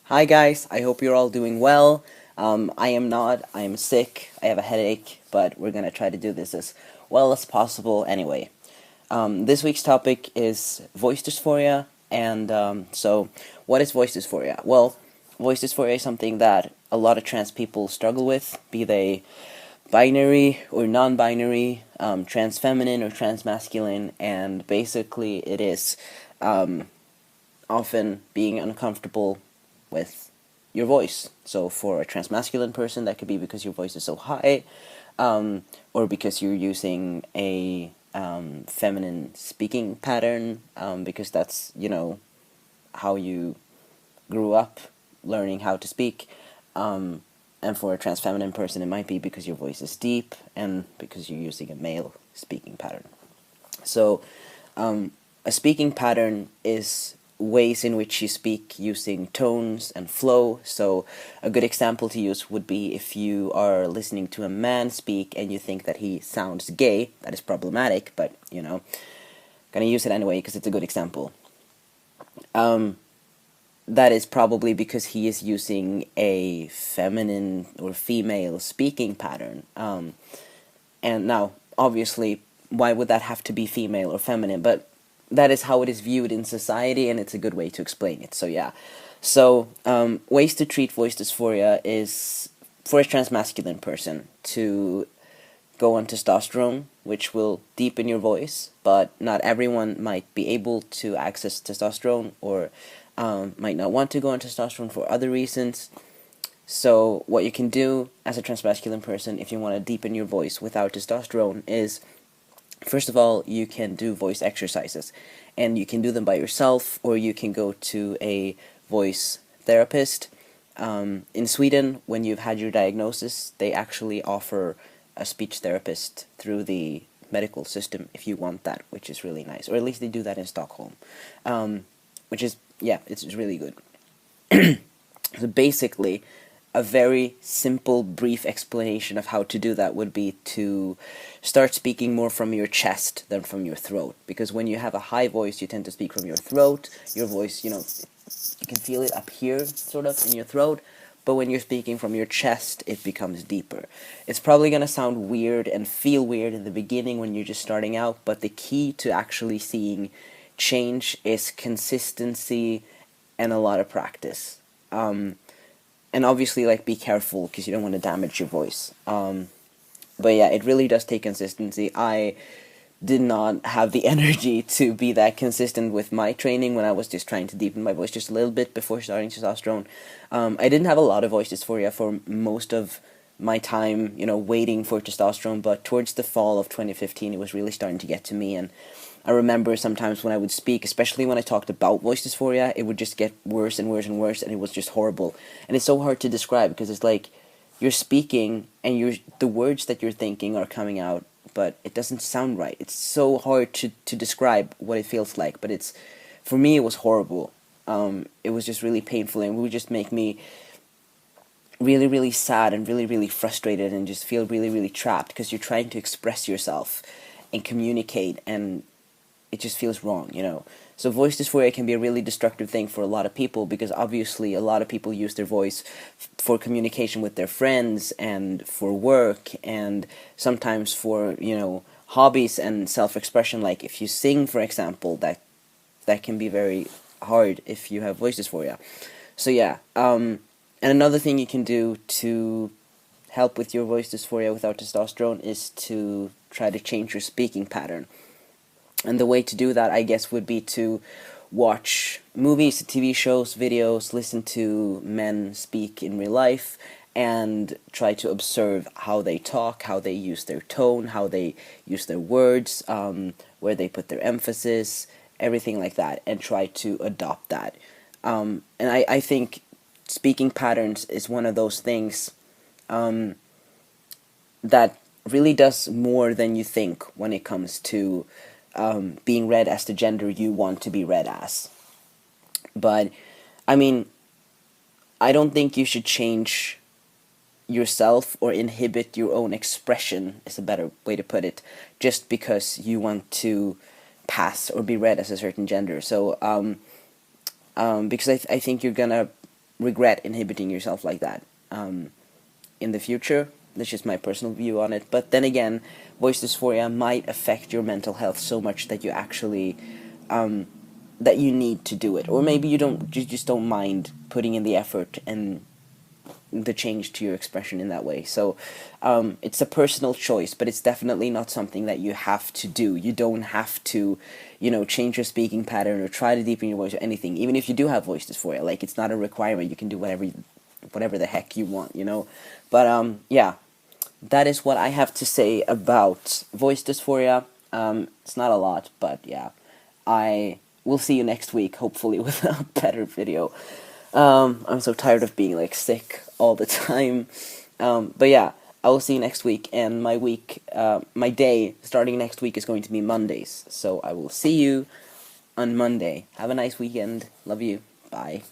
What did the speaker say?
Hi guys, I hope you're all doing well. I am not, I am sick, I have a headache, but we're gonna try to do this as well as possible anyway. This week's topic is voice dysphoria, and so what is voice dysphoria? Well, voice dysphoria is something that a lot of trans people struggle with, be they binary or non-binary, trans feminine or trans masculine, and basically it is often being uncomfortable with your voice. So for a transmasculine person, that could be because your voice is so high, or because you're using a feminine speaking pattern, because that's, how you grew up learning how to speak. And for a trans feminine person, it might be because your voice is deep and because you're using a male speaking pattern. So, a speaking pattern is ways in which you speak using tones and flow. So a good example to use would be if you are listening to a man speak and you think that he sounds gay. That is problematic, but gonna use it anyway because it's a good example. That is probably because he is using a feminine or female speaking pattern. And now, obviously, why would that have to be female or feminine? But that is how it is viewed in society, and it's a good way to explain it. So yeah. So ways to treat voice dysphoria is for a transmasculine person to go on testosterone, which will deepen your voice, but not everyone might be able to access testosterone or might not want to go on testosterone for other reasons. So what you can do as a transmasculine person, if you want to deepen your voice without testosterone, is first of all, you can do voice exercises, and you can do them by yourself, or you can go to a voice therapist. In Sweden, when you've had your diagnosis, they actually offer a speech therapist through the medical system if you want that, which is really nice. Or at least they do that in Stockholm, which is, yeah, it's really good. So basically, a very simple, brief explanation of how to do that would be to start speaking more from your chest than from your throat. Because when you have a high voice, you tend to speak from your throat. Your voice, you can feel it up here, sort of, in your throat. But when you're speaking from your chest, it becomes deeper. It's probably going to sound weird and feel weird in the beginning when you're just starting out, but the key to actually seeing change is consistency and a lot of practice. And obviously, be careful because you don't want to damage your voice. But yeah, it really does take consistency. I did not have the energy to be that consistent with my training when I was just trying to deepen my voice just a little bit before starting testosterone. I didn't have a lot of voice dysphoria for most of my time, waiting for testosterone, but towards the fall of 2015, it was really starting to get to me, and I remember sometimes when I would speak, especially when I talked about voice dysphoria, it would just get worse and worse and worse, and it was just horrible. And it's so hard to describe because it's like you're speaking and the words that you're thinking are coming out, but it doesn't sound right. It's so hard to describe what it feels like, but for me, it was horrible. It was just really painful, and it would just make me really, really sad and really, really frustrated and just feel really, really trapped because you're trying to express yourself and communicate, and it just feels wrong, So voice dysphoria can be a really destructive thing for a lot of people because obviously a lot of people use their voice for communication with their friends and for work and sometimes for, hobbies and self-expression. Like if you sing, for example, that can be very hard if you have voice dysphoria. So yeah, and another thing you can do to help with your voice dysphoria without testosterone is to try to change your speaking pattern. And the way to do that, I guess, would be to watch movies, TV shows, videos, listen to men speak in real life, and try to observe how they talk, how they use their tone, how they use their words, where they put their emphasis, everything like that, and try to adopt that. And I think speaking patterns is one of those things that really does more than you think when it comes to being read as the gender you want to be read as. But, I mean, I don't think you should change yourself or inhibit your own expression, is a better way to put it, just because you want to pass or be read as a certain gender. So, because I think you're gonna regret inhibiting yourself like that in the future. That's just my personal view on it. But then again, voice dysphoria might affect your mental health so much that you actually that you need to do it, or maybe you just don't mind putting in the effort and the change to your expression in that way. So it's a personal choice, but it's definitely not something that you have to do. You don't have to, change your speaking pattern or try to deepen your voice or anything. Even if you do have voice dysphoria, like, it's not a requirement. You can do whatever the heck you want, But yeah, that is what I have to say about voice dysphoria. It's not a lot, but yeah, I will see you next week, hopefully with a better video. I'm so tired of being like sick all the time. But yeah, I will see you next week, and my day starting next week is going to be Mondays. So I will see you on Monday. Have a nice weekend. Love you. Bye.